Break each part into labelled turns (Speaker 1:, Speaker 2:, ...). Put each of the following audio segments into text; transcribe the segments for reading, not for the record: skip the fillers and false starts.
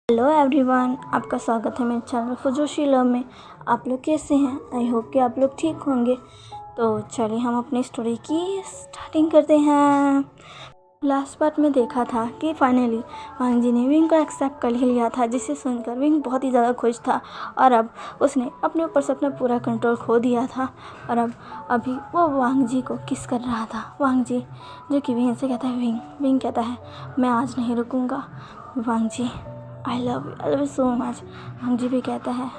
Speaker 1: Hello everyone, आपका स्वागत है मेरे चैनल फुजोशी लव में। आप लोग कैसे हैं? आई होप कि आप लोग ठीक होंगे। तो चलिए हम अपनी स्टोरी की स्टार्टिंग करते हैं। लास्ट पार्ट में देखा था कि फाइनली वांग जी ने विंग को एक्सेप्ट कर ही लिया था, जिसे सुनकर विंग बहुत ही ज़्यादा खुश था और अब उसने अपने ऊपर से अपना पूरा कंट्रोल खो दिया था और अभी वो वांग जी को किस कर रहा था। वांग जी जो कि विंग से कहता है, विंग कहता है मैं आज नहीं रुकूँगा। Wang ji I love you so much. Wang ji भी कहता है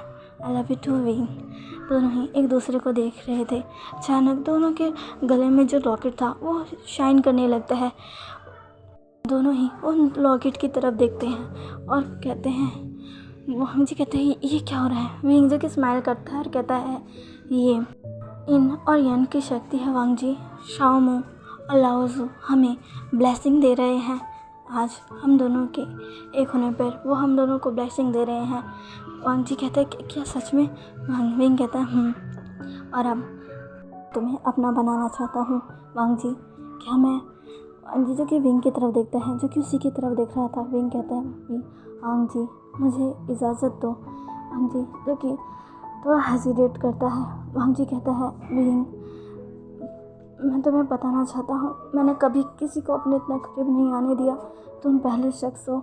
Speaker 1: I love you too Wing. दोनों ही एक दूसरे को देख रहे थे। अचानक दोनों के गले में जो लॉकेट था वो शाइन करने लगता है। दोनों ही उन लॉकेट की तरफ देखते हैं और कहते हैं, वांग जी कहते हैं ये क्या हो रहा है। विंग जो कि स्माइल करता है और कहता है ये इन और यन की शक्ति है वांग जी। शाओमू और लाओजू हमें ब्लेसिंग दे रहे हैं। आज हम दोनों के एक होने पर वो हम दोनों को ब्लेसिंग दे रहे हैं। वांग जी कहते हैं क्या सच में? विंग कहता है और अब तुम्हें अपना बनाना चाहता हूँ। वांग जी क्या मैं? वांग जी जो कि विंग की तरफ देखता है, जो कि उसी की तरफ देख रहा था। विंग कहता है वांग जी मुझे इजाज़त दो। वांग जी जो कि थोड़ा हेजिटेट करता है। वांग जी कहता है विंग मैं तुम्हें बताना चाहता हूँ, मैंने कभी किसी को अपने इतना करीब नहीं आने दिया। तुम पहले शख्स हो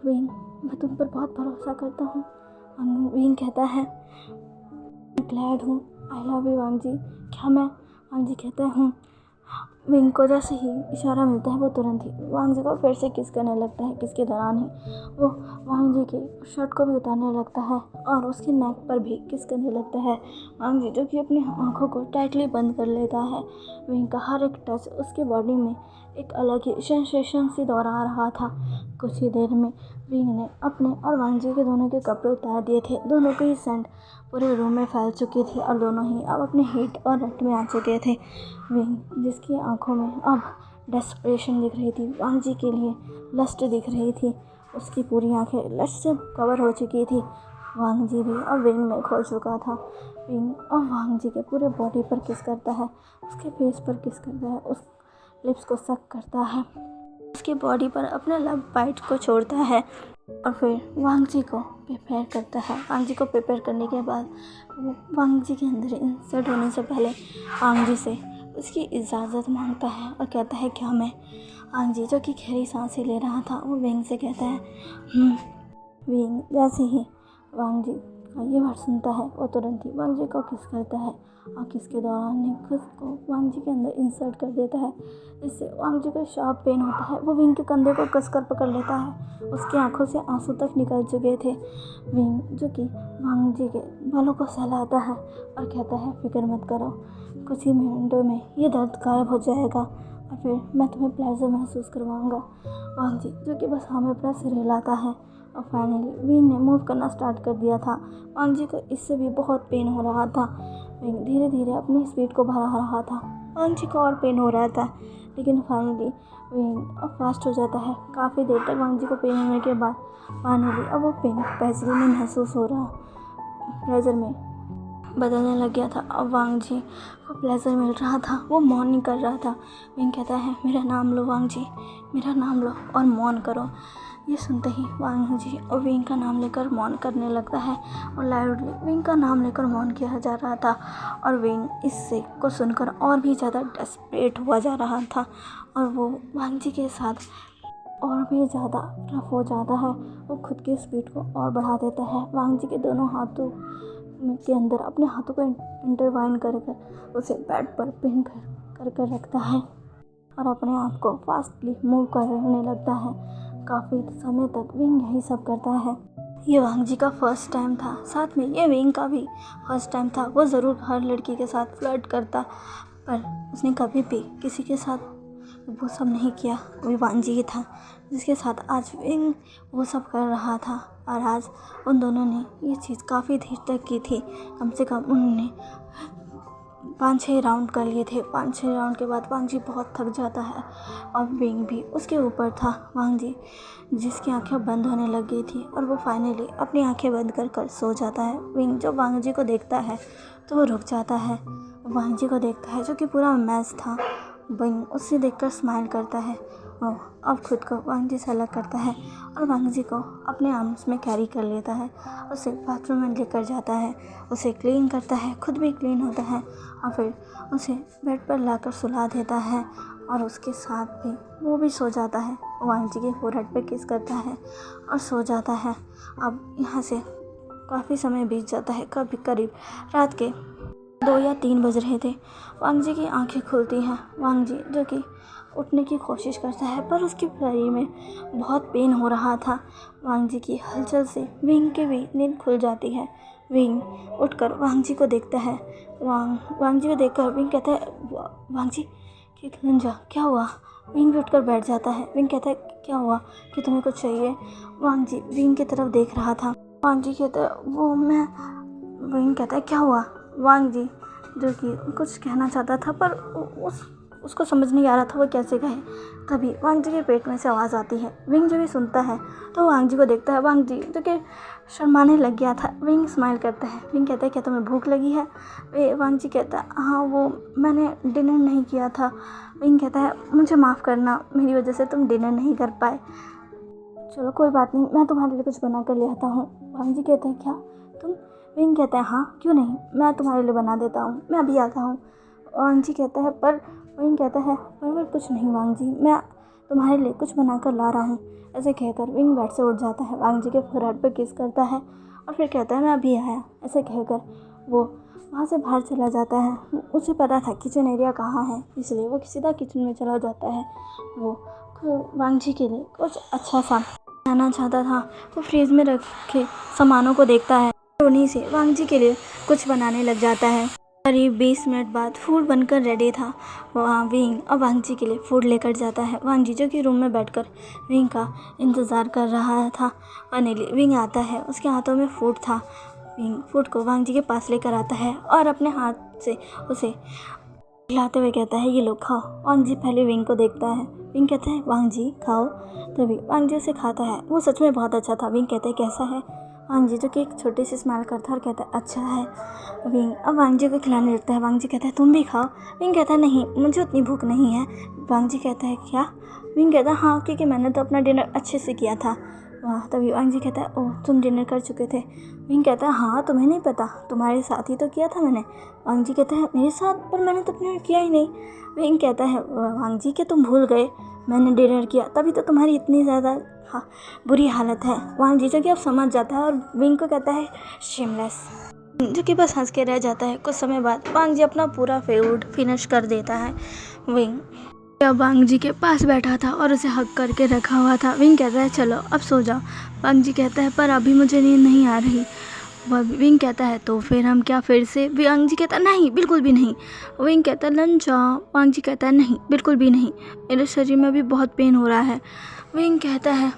Speaker 1: विंग, मैं तुम पर बहुत भरोसा करता हूँ। विंग कहता है ग्लैड हूँ। आई लव यू वांग जी। क्या मैं? वांग जी कहते हूँ। विंग को जैसे ही इशारा मिलता है वो तुरंत ही वांग जी को फिर से किस करने लगता है। किसके दौरान ही वो वांग जी के शर्ट को भी उतारने लगता है और उसके नेक पर भी किस करने लगता है। वांग जी जो कि अपनी आंखों को टाइटली बंद कर लेता है। विंग का हर एक टच उसके बॉडी में एक अलग ही सेंसेशन सी दोहरा रहा था। कुछ ही देर में विंग ने अपने और वांग जी के दोनों के कपड़े उतार दिए थे। दोनों की सेंट पूरे रूम में फैल चुकी थी और दोनों ही अब अपने हीट और रट में आ चुके थे। विंग जिसकी आंखों में अब डेस्परेशन दिख रही थी, वांग जी के लिए लस्ट दिख रही थी। उसकी पूरी आंखें लस्ट से कवर हो चुकी थी। वांग जी भी अब विंग में खो चुका था। विंग और वांग जी के पूरे बॉडी पर किस करता है, उसके फेस पर किस करता है, उस लिप्स को सक करता है, उसकी बॉडी पर अपने लव बाइट को छोड़ता है और फिर वांग जी को प्रिपेयर करता है। वांग जी को प्रिपेयर करने के बाद वो वांग जी के अंदर इंसर्ट होने से पहले वांग जी से उसकी इजाज़त मांगता है और कहता है क्या मैं? वांग जी जो कि गहरी सांसें ले रहा था वो विंग से कहता है विंग जैसे ही वांग जी का ये वर्ड सुनता है वो तुरंत ही वांग जी को किस करता है और किस के दौरान निकस को वांग जी के अंदर इंसर्ट कर देता है, जिससे वांग जी को शार्प पेन होता है। वो विंग के कंधे को कसकर पकड़ लेता है। उसकी आंखों से आंसू तक निकल चुके थे। विंग जो कि वांग जी के बालों को सहलाता है और कहता है फिक्र मत करो, कुछ ही मिनटों में ये दर्द गायब हो जाएगा और फिर मैं तुम्हें प्लेजर महसूस करवाऊँगा। वांग जी जो कि बस हमें अपना सिर हिलाता है और फाइनली विंग ने मूव करना स्टार्ट कर दिया था। वांग जी को इससे भी बहुत पेन हो रहा था। विंग धीरे धीरे अपनी स्पीड को बढ़ा रहा था। वांग जी को और पेन हो रहा था, लेकिन फाइनली विंग अब फास्ट हो जाता है। काफ़ी देर तक वांग जी को पेन होने के बाद फाइनली अब वो पेन प्लेजर में महसूस हो रहा, प्लेजर में बदलने लग गया था। अब वांग जी को प्लेजर मिल रहा था, वो मौन नहीं कर रहा था। विंग कहता है मेरा नाम लो वांग जी, मेरा नाम लो और मौन करो। ये सुनते ही वांग जी और विंग का नाम लेकर मौन करने लगता है और लाउडली विंग का नाम लेकर मौन किया जा रहा था और विंग इससे को सुनकर और भी ज़्यादा डेस्परेट हुआ जा रहा था और वो वांग जी के साथ और भी ज़्यादा रफ हो जाता है। वो खुद की स्पीड को और बढ़ा देता है। वांग जी के दोनों हाथों के अंदर अपने हाथों को इंटरवाइन कर उसे बेड पर पिन कर रखता है और अपने आप को फास्टली मूव करने लगता है। काफ़ी समय तक विंग यही सब करता है। ये वांग जी का फर्स्ट टाइम था, साथ में ये विंग का भी फर्स्ट टाइम था। वो ज़रूर हर लड़की के साथ फ्लर्ट करता, पर उसने कभी भी किसी के साथ वो सब नहीं किया। वो वांग जी ही था जिसके साथ आज विंग वो सब कर रहा था और आज उन दोनों ने ये चीज़ काफ़ी देर तक की थी। कम से कम उन्होंने 5-6 राउंड कर लिए थे। 5-6 राउंड के बाद वांग जी बहुत थक जाता है और विंग भी उसके ऊपर था। वांग जी जिसकी आंखें बंद होने लग गई थी और वो फाइनली अपनी आंखें बंद कर सो जाता है। विंग जब वांग जी को देखता है तो वो रुक जाता है। वांग जी को देखता है जो कि पूरा मैस था। विंग उसे देखकर स्माइल करता है वो अब खुद को वांग जी से अलग करता है और वांग जी को अपने आर्म्स में कैरी कर लेता है, उसे बाथरूम में लेकर जाता है, उसे क्लीन करता है, खुद भी क्लीन होता है और फिर उसे बेड पर लाकर सुला देता है और उसके साथ भी वो भी सो जाता है। वांग जी के फोरहेड पे किस करता है और सो जाता है। अब यहाँ से काफ़ी समय बीत जाता है, कभी करीब रात के 2 या 3 बज रहे थे। वांग जी की आंखें खुलती हैं। वांग जी जो कि उठने की कोशिश करता है पर उसके शरीर में बहुत पेन हो रहा था। वांग जी की हलचल से विंग की भी नींद खुल जाती है। विंग उठकर वांग जी को देखता है। वांग जी को देखकर विंग कहता है, वांग जी कि लंजा क्या हुआ? विंग भी उठकर बैठ जाता है। विंग कहता है, क्या हुआ कि तुम्हें कुछ चाहिए? वांग जी विंग की तरफ देख रहा था। वांग जी कहता है, वो मैं। विंग कहता है, क्या हुआ? वांग जी जो कि कुछ कहना चाहता था पर उसको समझ नहीं आ रहा था वो कैसे कहे। तभी वांग जी के पेट में से आवाज़ आती है। विंग जो भी सुनता है तो वांग जी को देखता है। वांग जी जो कि शर्माने लग गया था। विंग स्माइल करता है। विंग कहता है, क्या तुम्हें भूख लगी है? वांग जी कहता है, हाँ वो मैंने डिनर नहीं किया था। विंग कहता है, मुझे माफ़ करना, मेरी वजह से तुम डिनर नहीं कर पाए। चलो कोई बात नहीं, मैं तुम्हारे लिए कुछ बना कर ले आता हूँ। वांग जी कहते हैं, क्या तुम? विंग कहता है, हाँ क्यों नहीं, मैं तुम्हारे लिए बना देता हूँ, मैं अभी आता हूँ। वांग जी कहता है, पर विंग कहता है, पर कुछ नहीं वांग जी, मैं तुम्हारे लिए कुछ बना कर ला रहा हूँ। ऐसे कहकर विंग बेड से उठ जाता है, वांग जी के फोरहेड पर किस करता है और फिर कहता है, मैं अभी आया। ऐसे कहकर वो वहाँ से बाहर चला जाता है। उसे पता था किचन एरिया कहाँ है, इसलिए वो सीधा किचन में चला जाता है। वो वांग जी के लिए कुछ अच्छा सा बनाना चाहता था तो फ्रिज में रखे सामानों को देखता है, उन्हीं से वांग जी के लिए कुछ बनाने लग जाता है। करीब 20 मिनट बाद फूड बनकर रेडी था। वहाँ विंग और वांग जी के लिए फूड लेकर जाता है। वांग जी जो कि रूम में बैठकर विंग का इंतज़ार कर रहा था। फाइनली विंग आता है, उसके हाथों में फूड था। विंग फूड को वांग जी के पास लेकर आता है और अपने हाथ से उसे खिलाते हुए कहता है, ये लो खाओ। वांग जी पहले विंग को देखता है। विंग कहता है, वांग जी खाओ। तभी वांग जी उसे खाता है। वो सच में बहुत अच्छा था। विंग कहता है, कैसा है? वांग जी जो कि एक छोटी सी स्माइल करता है और कहता है, अच्छा है। विंग अब वांग जी को खिलाने लगता है। वांग जी कहता है, तुम भी खाओ। विंग कहता है, नहीं मुझे उतनी भूख नहीं है। वांग जी कहता है, क्या? विंग कहता है, हाँ क्योंकि मैंने तो अपना डिनर अच्छे से किया था। वाह। तभी वांग जी कहता है, ओह तुम डिनर कर चुके थे? विंग कहता है, हाँ तुम्हें नहीं पता, तुम्हारे साथ ही तो किया था मैंने। वांग जी कहता है, मेरे साथ? पर मैंने तो डिनर किया ही नहीं। विंग कहता है, वांग जी कि तुम भूल गए मैंने डिनर किया, तभी तो तुम्हारी इतनी ज़्यादा बुरी हालत है। वांग जी जो कि अब समझ जाता है और विंग को कहता है, शेमलेस, जो कि बस हंस के रह जाता है। कुछ समय बाद वांग जी अपना पूरा फूड फिनिश कर देता है। विंग अब वांग जी के पास बैठा था और उसे हक करके रखा हुआ था। विंग कहता है, चलो अब सो जाओ। वांग जी कहता है, पर अभी मुझे नींद नहीं आ रही। विंग कहता है, तो फिर हम क्या फिर से? वांग जी कहता है, नहीं बिल्कुल भी नहीं। विंग कहता है, लंच जाओ। वांग जी कहता है, नहीं बिल्कुल भी नहीं, मेरे शरीर में भी बहुत पेन हो रहा है। विंग कहता है,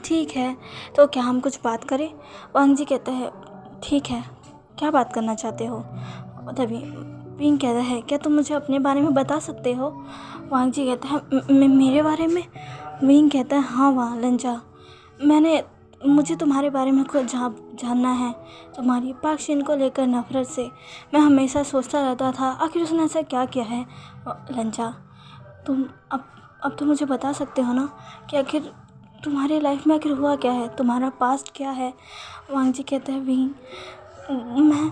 Speaker 1: ठीक है, तो क्या हम कुछ बात करें? वांग जी कहता है, ठीक है, क्या बात करना चाहते हो? तभी विंग कहता है, क्या तुम मुझे अपने बारे में बता सकते हो? वांग जी कहता है, मेरे बारे में? विंग कहता है, हाँ वाह लंजा, मुझे तुम्हारे बारे में कुछ जानना है। तुम्हारी पाक्षिन को लेकर नफरत से मैं हमेशा सोचता रहता था, आखिर उसने ऐसा क्या किया है? लंजा, तुम अब तो मुझे बता सकते हो ना कि आखिर तुम्हारी लाइफ में आखिर हुआ क्या है, तुम्हारा पास्ट क्या है? वांग जी कहते हैं, विंग मैं।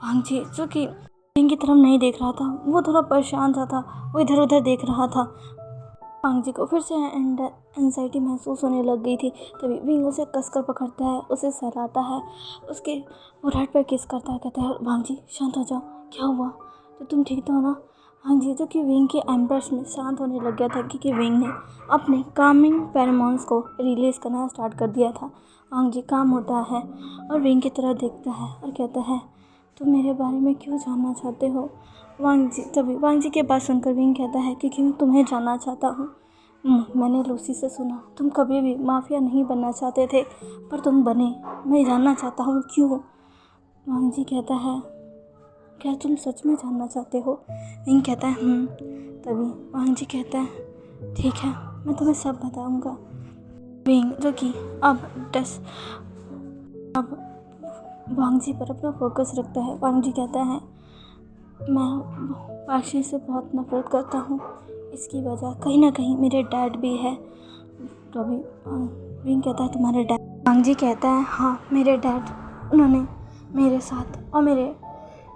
Speaker 1: वांग जी जो कि विंग की तरफ नहीं देख रहा था, वो थोड़ा परेशान सा था, वो इधर उधर देख रहा था। वांग जी को फिर से एंजाइटी महसूस होने लग गई थी। तभी विंग उसे कसकर पकड़ता है, उसे सहलाता है, उसके फोरहेड पर किस करता है, कहता है, वांग जी शांत हो जाओ, क्या हुआ? तो तुम ठीक तो हो ना? वांग जी जो कि विंग के एम्ब्रेस में शांत होने लग गया था क्योंकि विंग ने अपने कामिंग फेरोमोन्स को रिलीज़ करना स्टार्ट कर दिया था। वांग जी काम होता है और विंग की तरफ देखता है और कहता है, तुम मेरे बारे में क्यों जानना चाहते हो? तभी वांग जी के बात सुनकर विंग कहता है, क्योंकि मैं तुम्हें जानना चाहता हूँ। मैंने लूसी से सुना तुम कभी भी माफिया नहीं बनना चाहते थे, पर तुम बने। मैं जानना चाहता हूँ क्यों? वांग जी कहता है, क्या तुम सच में जानना चाहते हो? विंग कहता है, तभी वांग जी कहता है, ठीक है, मैं तुम्हें सब बताऊँगा। विंग जो कि अब वांग जी पर अपना फोकस रखता है। वांग जी कहता है, मैं पाक्षी से बहुत नफरत करता हूँ। इसकी वजह कहीं ना कहीं मेरे डैड भी है। तो अभी विंग कहता है तुम्हारे डैड। वांग जी कहता है हाँ मेरे डैड, उन्होंने मेरे साथ और मेरे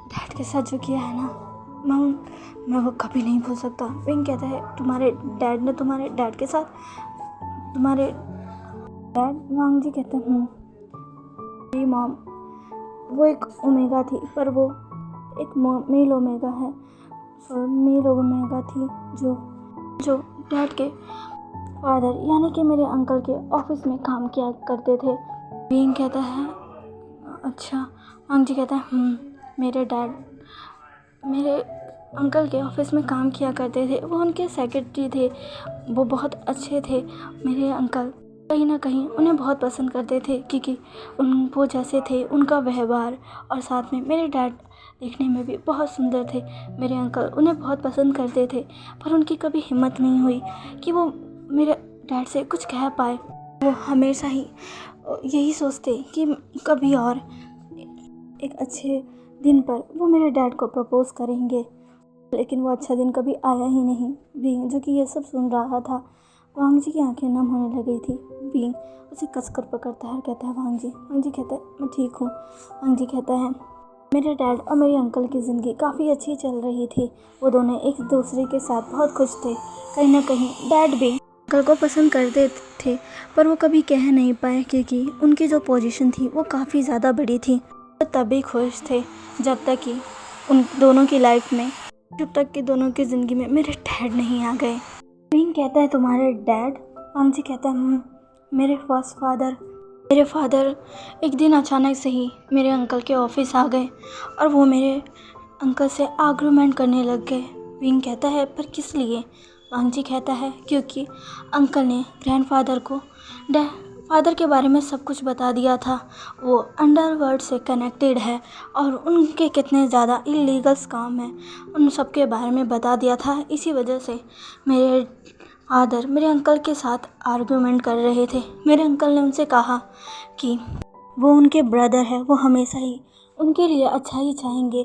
Speaker 1: डैड के साथ जो किया है ना मैं वो कभी नहीं भूल सकता। विंग कहता है तुम्हारे डैड ने तुम्हारे डैड के साथ तुम्हारे डैड। वांग जी कहते हैं मेरी मॉम वो एक ओमेगा थी, पर वो एक मेल ओमेगा है, मेल ओमेगा थी जो डैड के फादर यानी कि मेरे अंकल के ऑफिस में काम किया करते थे। विंग कहता है अच्छा। वांग जी कहता है मेरे डैड मेरे अंकल के ऑफिस में काम किया करते थे, वो उनके सेक्रेटरी थे, वो बहुत अच्छे थे। मेरे अंकल कहीं ना कहीं उन्हें बहुत पसंद करते थे क्योंकि वो जैसे थे उनका व्यवहार, और साथ में मेरे डैड देखने में भी बहुत सुंदर थे। मेरे अंकल उन्हें बहुत पसंद करते थे, पर उनकी कभी हिम्मत नहीं हुई कि वो मेरे डैड से कुछ कह पाए। वो हमेशा ही यही सोचते कि कभी और एक अच्छे दिन पर वो मेरे डैड को प्रपोज़ करेंगे, लेकिन वो अच्छा दिन कभी आया ही नहीं। बींग जो कि ये सब सुन रहा था, वांग जी की आंखें नम होने लगी थी। बींग उसे कसकर पकड़ता है और कहता है वांग जी कहता है मैं ठीक हूँ। वांग जी कहता है मेरे डैड और मेरे अंकल की ज़िंदगी काफ़ी अच्छी चल रही थी, वो दोनों एक दूसरे के साथ बहुत खुश थे। कहीं ना कहीं डैड भी अंकल को पसंद करते थे, पर वो कभी कह नहीं पाए क्योंकि उनकी जो पोजीशन थी वो काफ़ी ज़्यादा बड़ी थी। वो तभी खुश थे जब तक कि उन दोनों की लाइफ में जब तक कि दोनों की ज़िंदगी में मेरे डैड नहीं आ गए। विंग कहता है तुम्हारे डैड। वांग जी कहता है मेरे फर्स्ट फादर। मेरे फादर एक दिन अचानक से ही मेरे अंकल के ऑफिस आ गए और वो मेरे अंकल से आर्गुमेंट करने लग गए। विंग कहता है पर किस लिए? वांग जी कहता है क्योंकि अंकल ने ग्रैंडफादर को फादर के बारे में सब कुछ बता दिया था। वो अंडरवर्ल्ड से कनेक्टेड है और उनके कितने ज़्यादा इलीगल्स काम हैं उन सब के बारे में बता दिया था। इसी वजह से मेरे फादर मेरे अंकल के साथ आर्गुमेंट कर रहे थे। मेरे अंकल ने उनसे कहा कि वो उनके ब्रदर है, वो हमेशा ही उनके लिए अच्छा ही चाहेंगे।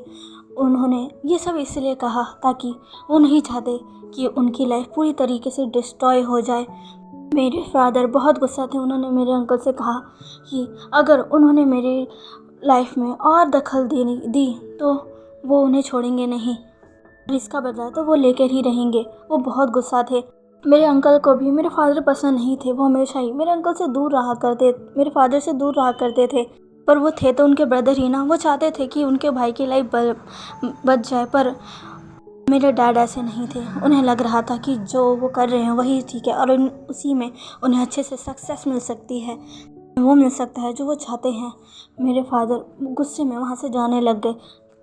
Speaker 1: उन्होंने ये सब इसलिए कहा ताकि वो नहीं चाहते कि उनकी लाइफ पूरी तरीके से डिस्ट्रॉय हो जाए। मेरे फादर बहुत गुस्सा थे। उन्होंने मेरे अंकल से कहा कि अगर उन्होंने मेरी लाइफ में और दखल दी तो वो उन्हें छोड़ेंगे नहीं, इसका बदला तो वो लेकर ही रहेंगे। वो बहुत गुस्सा थे। मेरे अंकल को भी मेरे फादर पसंद नहीं थे। वो हमेशा ही मेरे अंकल से दूर रहा करते, मेरे फादर से दूर रहा करते थे, पर वो थे तो उनके ब्रदर ही ना। वो चाहते थे कि उनके भाई की लाइफ बच जाए, पर मेरे डैड ऐसे नहीं थे। उन्हें लग रहा था कि जो वो कर रहे हैं वही ठीक है और उसी में उन्हें अच्छे से सक्सेस मिल सकती है, वो मिल सकता है जो वो चाहते हैं। मेरे फादर गुस्से में वहाँ से जाने लग गए।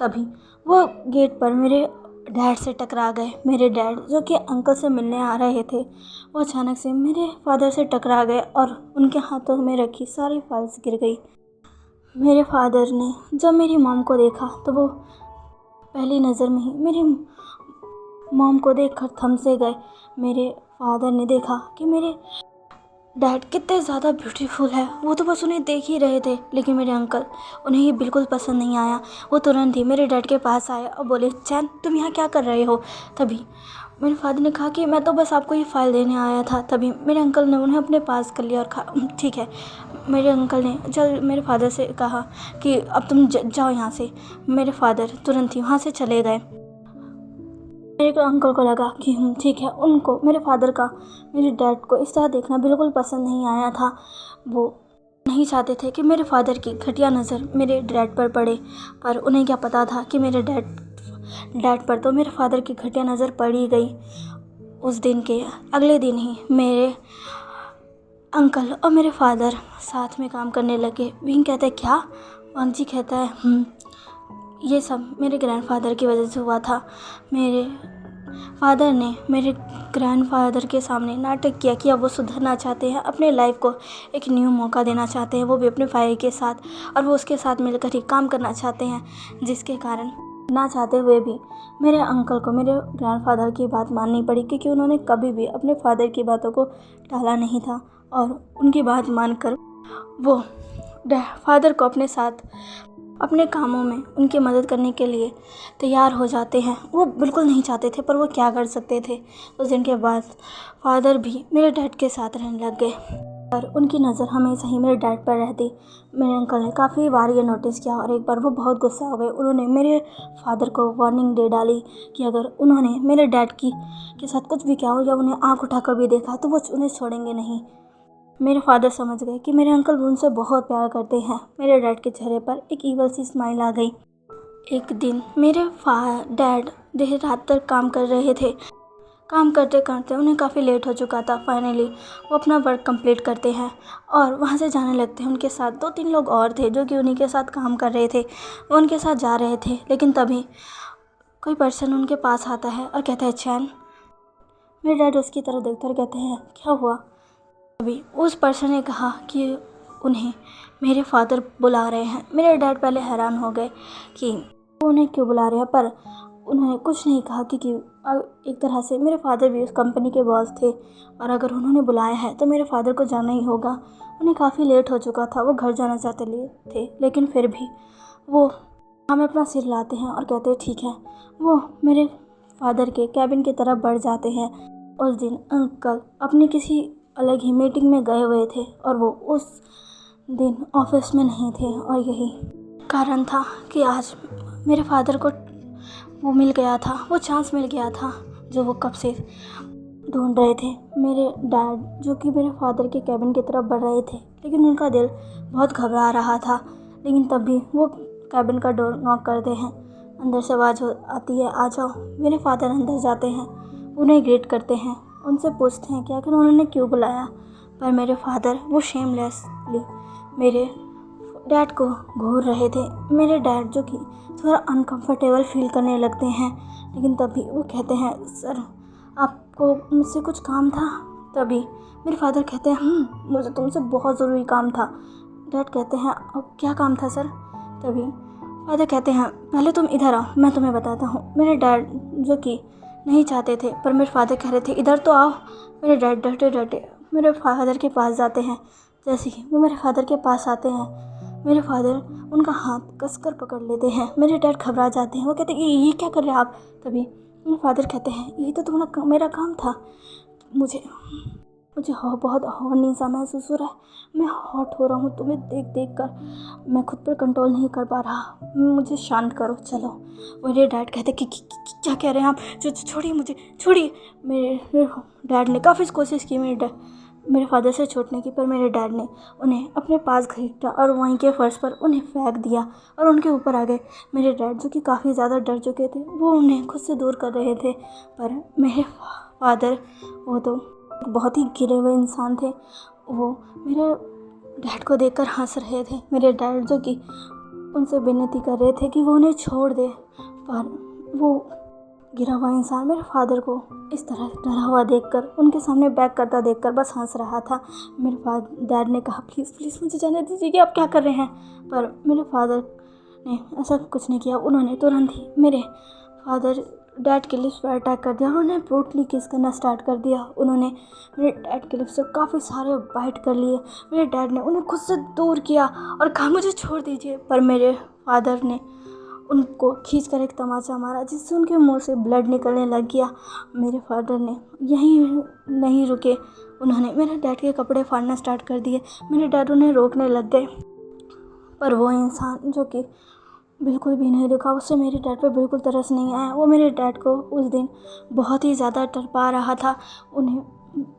Speaker 1: तभी वो गेट पर मेरे डैड से टकरा गए। मेरे डैड जो कि अंकल से मिलने आ रहे थे, वो अचानक से मेरे फादर से टकरा गए और उनके हाथों में रखी सारी फाइल्स गिर गई। मेरे फादर ने जब मेरी मॉम को देखा तो वो पहली नज़र में ही मेरी मॉम को देखकर थम से गए। मेरे फादर ने देखा कि मेरे डैड कितने ज़्यादा ब्यूटीफुल है, वो तो बस उन्हें देख ही रहे थे, लेकिन मेरे अंकल उन्हें ये बिल्कुल पसंद नहीं आया। वो तुरंत ही मेरे डैड के पास आए और बोले चैन तुम यहाँ क्या कर रहे हो? तभी मेरे फादर ने कहा कि मैं तो बस आपको ये फ़ाइल देने आया था। तभी मेरे अंकल ने उन्हें अपने पास कर लिया और कहा ठीक है। मेरे अंकल ने जब मेरे फादर से कहा कि अब तुम जाओ यहाँ से। मेरे फादर तुरंत ही वहाँ से चले गए। मेरे अंकल को लगा कि ठीक है। उनको मेरे फादर का मेरे डैड को इस तरह देखना बिल्कुल पसंद नहीं आया था। वो नहीं चाहते थे कि मेरे फादर की घटिया नज़र मेरे डैड पर पड़े, पर उन्हें क्या पता था कि मेरे डैड पर तो मेरे फादर की घटिया नज़र पड़ ही गई। उस दिन के अगले दिन ही मेरे अंकल और मेरे फादर साथ में काम करने लगे। विंग कहता है क्या? वांग जी कहता है ये सब मेरे ग्रैंडफादर की वजह से हुआ था। मेरे फादर ने मेरे ग्रैंडफादर के सामने नाटक किया कि अब वो सुधरना चाहते हैं, अपने लाइफ को एक न्यू मौका देना चाहते हैं, वो भी अपने भाई के साथ, और वो उसके साथ मिलकर ही काम करना चाहते हैं, जिसके कारण ना चाहते हुए भी मेरे अंकल को मेरे ग्रैंडफादर की बात माननी पड़ी, क्योंकि उन्होंने कभी भी अपने फादर की बातों को टाला नहीं था और उनकी बात मानकर वो फादर को अपने साथ अपने कामों में उनकी मदद करने के लिए तैयार हो जाते हैं। वो बिल्कुल नहीं चाहते थे, पर वो क्या कर सकते थे। उस दिन के बाद फादर भी मेरे डैड के साथ रहने लग गए, पर उनकी नज़र हमेशा ही मेरे डैड पर रहती। मेरे अंकल ने काफ़ी बार ये नोटिस किया और एक बार वो बहुत गुस्सा हो गए। उन्होंने मेरे फादर को वार्निंग दे डाली कि अगर उन्होंने मेरे डैड के साथ कुछ भी किया हो या उन्हें आँख उठाकर भी देखा तो वो उन्हें छोड़ेंगे नहीं। मेरे फादर समझ गए कि मेरे अंकल उनसे बहुत प्यार करते हैं। मेरे डैड के चेहरे पर एक ईवल सी स्माइल आ गई। एक दिन मेरे डैड देर रात तक काम कर रहे थे। काम करते करते उन्हें काफ़ी लेट हो चुका था। फाइनली वो अपना वर्क कंप्लीट करते हैं और वहाँ से जाने लगते हैं। उनके साथ 2-3 लोग और थे जो कि उन्हीं के साथ काम कर रहे थे। वो उनके साथ जा रहे थे, लेकिन तभी कोई पर्सन उनके पास आता है और कहता है, चैन। मेरे डैड उसकी तरफ देखते और कहते हैं, क्या हुआ। अभी उस पर्सन ने कहा कि उन्हें मेरे फादर बुला रहे हैं। मेरे डैड पहले हैरान हो गए कि वो उन्हें क्यों बुला रहे हैं, पर उन्होंने कुछ नहीं कहा क्योंकि एक तरह से मेरे फादर भी उस कंपनी के बॉस थे और अगर उन्होंने बुलाया है तो मेरे फादर को जाना ही होगा। उन्हें काफ़ी लेट हो चुका था, वो घर जाना चाहते थे, लेकिन फिर भी वो हमें अपना सिर लाते हैं और कहते हैं ठीक है। वो मेरे फादर के कैबिन की तरफ बढ़ जाते हैं। उस दिन अंकल अपनी किसी अलग ही मीटिंग में गए हुए थे और वो उस दिन ऑफिस में नहीं थे और यही कारण था कि आज मेरे फादर को वो मिल गया था, वो चांस मिल गया था जो वो कब से ढूंढ रहे थे। मेरे डैड जो कि मेरे फादर के कैबिन की तरफ बढ़ रहे थे, लेकिन उनका दिल बहुत घबरा रहा था। लेकिन तब भी वो कैबिन का डोर नॉक करते हैं। अंदर से आवाज़ आती है, आ जाओ। मेरे फादर अंदर जाते हैं, उन्हें ग्रीट करते हैं, उनसे पूछते हैं कि आखिर उन्होंने क्यों बुलाया। पर मेरे फादर वो शेमलेसली मेरे डैड को घूर रहे थे। मेरे डैड जो कि थोड़ा अनकंफर्टेबल फील करने लगते हैं, लेकिन तभी वो कहते हैं, सर आपको मुझसे कुछ काम था। तभी मेरे फादर कहते हैं, मुझे तुमसे बहुत ज़रूरी काम था। डैड कहते हैं, अब क्या काम था सर। तभी फादर कहते हैं, पहले तुम इधर आओ, मैं तुम्हें बताता हूँ। मेरे डैड जो कि नहीं चाहते थे, पर मेरे फादर कह रहे थे इधर तो आओ। मेरे डैड डरते डरते मेरे फादर के पास जाते हैं। जैसे ही वो मेरे फादर के पास आते हैं, मेरे फादर उनका हाथ कसकर पकड़ लेते हैं। मेरे डैड घबरा जाते हैं, वो कहते हैं ये क्या कर रहे हैं आप। तभी मेरे फादर कहते हैं, ये तो तुम्हारा मेरा काम था। मुझे बहुत हॉर्नी सा महसूस हो रहा है। मैं हॉट हो रहा हूँ तुम्हें देख देख कर। मैं खुद पर कंट्रोल नहीं कर पा रहा, मुझे शांत करो, चलो। मेरे डैड कहते कि क्या कह रहे हैं आप, छोड़िए मुझे, छोड़िए। मेरे डैड ने काफ़ी कोशिश की मेरे फादर से छूटने की, पर मेरे डैड ने उन्हें अपने पास घसीटा और वहीं के फर्श पर उन्हें फेंक दिया और उनके ऊपर आ गए। मेरे डैड जो कि काफ़ी ज़्यादा डर चुके थे, वो उन्हें खुद से दूर कर रहे थे, पर मेरे फादर वो तो बहुत ही गिरे हुए इंसान थे। वो मेरे डैड को देखकर हंस रहे थे। मेरे डैड जो कि उनसे विनती कर रहे थे कि वो उन्हें छोड़ दे, पर वो गिरा हुआ इंसान मेरे फादर को इस तरह डरा हुआ देखकर, उनके सामने बैक करता देखकर बस हंस रहा था। मेरे डैड ने कहा, प्लीज़ प्लीज़ मुझे जाने दीजिए कि आप क्या कर रहे हैं। पर मेरे फादर ने ऐसा कुछ नहीं किया। उन्होंने तुरंत ही मेरे फादर डैड के लिप्स पर अटैक कर दिया और उन्हें ब्रूटली किस करना स्टार्ट कर दिया। उन्होंने मेरे डैड के लिप्स से काफ़ी सारे बाइट कर लिए। मेरे डैड ने उन्हें खुद से दूर किया और कहा, मुझे छोड़ दीजिए। पर मेरे फादर ने उनको खींचकर एक तमाचा मारा, जिससे उनके मुंह से ब्लड निकलने लग गया। मेरे फादर ने यहीं नहीं रुके, उन्होंने मेरे डैड के कपड़े फाड़ना स्टार्ट कर दिए। मेरे डैड उन्हें रोकने लग गए, पर वो इंसान जो कि बिल्कुल भी नहीं रुका। उससे मेरे डैड पर बिल्कुल तरस नहीं आया। वो मेरे डैड को उस दिन बहुत ही ज़्यादा तड़पा रहा था, उन्हें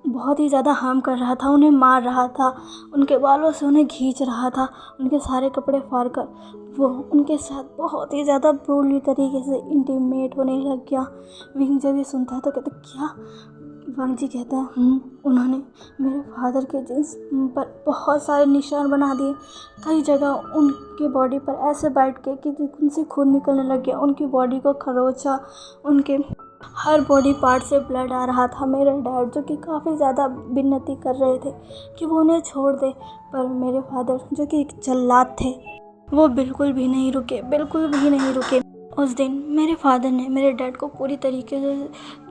Speaker 1: बहुत ही ज़्यादा हार्म कर रहा था, उन्हें मार रहा था, उनके बालों से उन्हें खींच रहा था, उनके सारे कपड़े फाड़ कर वो उनके साथ बहुत ही ज़्यादा ब्रूटली तरीके से इंटीमेट होने लग गया। विंग जब ये सुनता है तो कहते, क्या। वांग जी कहता है, उन्होंने मेरे फादर के जिन्स पर बहुत सारे निशान बना दिए। कई जगह उनके बॉडी पर ऐसे बाइट के कि उनसे खून निकलने लग गया। उनकी बॉडी को खरोचा, उनके हर बॉडी पार्ट से ब्लड आ रहा था। मेरे डैड जो कि काफ़ी ज़्यादा विनती कर रहे थे कि वो उन्हें छोड़ दे, पर मेरे फादर जो कि एक जल्लाद थे, वो बिल्कुल भी नहीं रुके, बिल्कुल भी नहीं रुके। उस दिन मेरे फादर ने मेरे डैड को पूरी तरीके से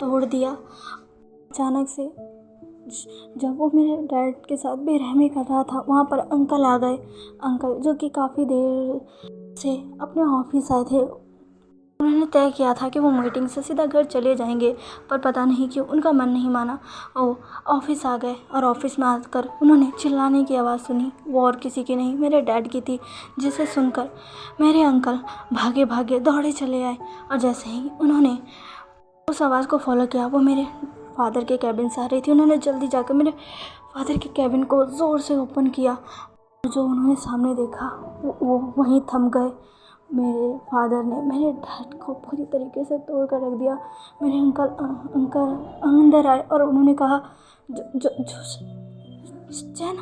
Speaker 1: तोड़ दिया। अचानक से जब वो मेरे डैड के साथ बेरहमी कर रहा था, वहाँ पर अंकल आ गए। अंकल जो कि काफ़ी देर से अपने ऑफिस आए थे। उन्होंने तय किया था कि वो मीटिंग से सीधा घर चले जाएंगे, पर पता नहीं क्यों उनका मन नहीं माना। वो ऑफिस आ गए और ऑफिस में आकर उन्होंने चिल्लाने की आवाज़ सुनी। वो और किसी की नहीं, मेरे डैड की थी, जिसे सुनकर मेरे अंकल भागे भागे दौड़े चले आए। और जैसे ही उन्होंने उस आवाज़ को फॉलो किया, वो मेरे फादर के कैबिन से आ रही थी। उन्होंने जल्दी जाकर मेरे फादर के कैबिन को ज़ोर से ओपन किया। जो उन्होंने सामने देखा वो वहीं थम गए। मेरे फादर ने मेरे डैड को पूरी तरीके से तोड़ कर रख दिया। मेरे अंकल अंदर आए और उन्होंने कहा, जो चैन।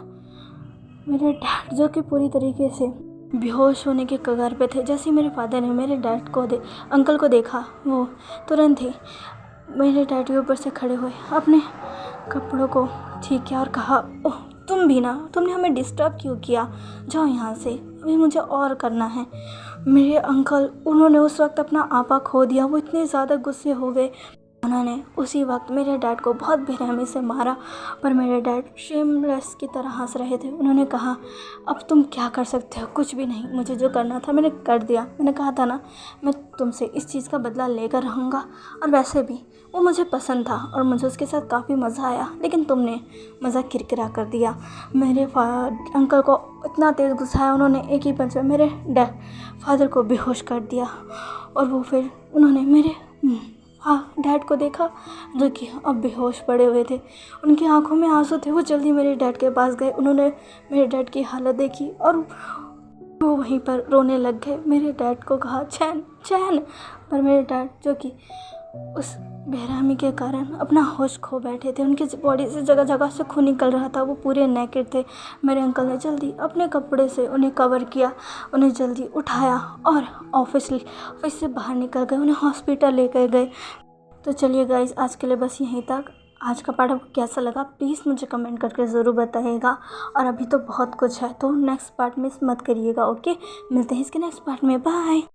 Speaker 1: मेरे डैड जो कि पूरी तरीके से बेहोश होने के कगार पे थे। जैसे ही मेरे फादर ने मेरे डैड को अंकल को देखा, वो तुरंत ही मेरे डैड के ऊपर से खड़े हुए, अपने कपड़ों को ठीक किया और कहा, ओह तुम भी ना, तुमने हमें डिस्टर्ब क्यों किया, जाओ यहाँ से, अभी मुझे और करना है। मेरे अंकल, उन्होंने उस वक्त अपना आपा खो दिया। वो इतने ज़्यादा गुस्से हो गए, उन्होंने उसी वक्त मेरे डैड को बहुत बेरहमी से मारा। पर मेरे डैड शेमलेस की तरह हंस रहे थे। उन्होंने कहा, अब तुम क्या कर सकते हो, कुछ भी नहीं, मुझे जो करना था मैंने कर दिया। मैंने कहा था ना, मैं तुमसे इस चीज़ का बदला लेकर रहूँगा। और वैसे भी वो मुझे पसंद था और मुझे उसके साथ काफ़ी मज़ा आया, लेकिन तुमने मज़ा किरकिरा कर दिया। मेरे अंकल को इतना तेज़ गुस्सा आया, उन्होंने एक ही पंच में मेरे फादर को बेहोश कर दिया। और वो फिर उन्होंने मेरे डैड को देखा, जो कि अब बेहोश पड़े हुए थे। उनकी आंखों में आंसू थे। वो जल्दी मेरे डैड के पास गए। उन्होंने मेरे डैड की हालत देखी और वो वहीं पर रोने लग गए। मेरे डैड को कहा, चैन चैन। पर मेरे डैड, जो कि उस बेरहमी के कारण अपना होश खो बैठे थे, उनकी बॉडी से जगह जगह से खून निकल रहा था, वो पूरे नेकेड थे। मेरे अंकल ने जल्दी अपने कपड़े से उन्हें कवर किया, उन्हें जल्दी उठाया और ऑफिस से बाहर निकल गए, उन्हें हॉस्पिटल लेकर गए। तो चलिए गाइस, आज के लिए बस यहीं तक। आज का पार्ट आपको कैसा लगा प्लीज़ मुझे कमेंट करके ज़रूर बताइएगा। और अभी तो बहुत कुछ है, तो नेक्स्ट पार्ट मिस मत करिएगा। ओके, मिलते हैं इसके नेक्स्ट पार्ट में। बाय।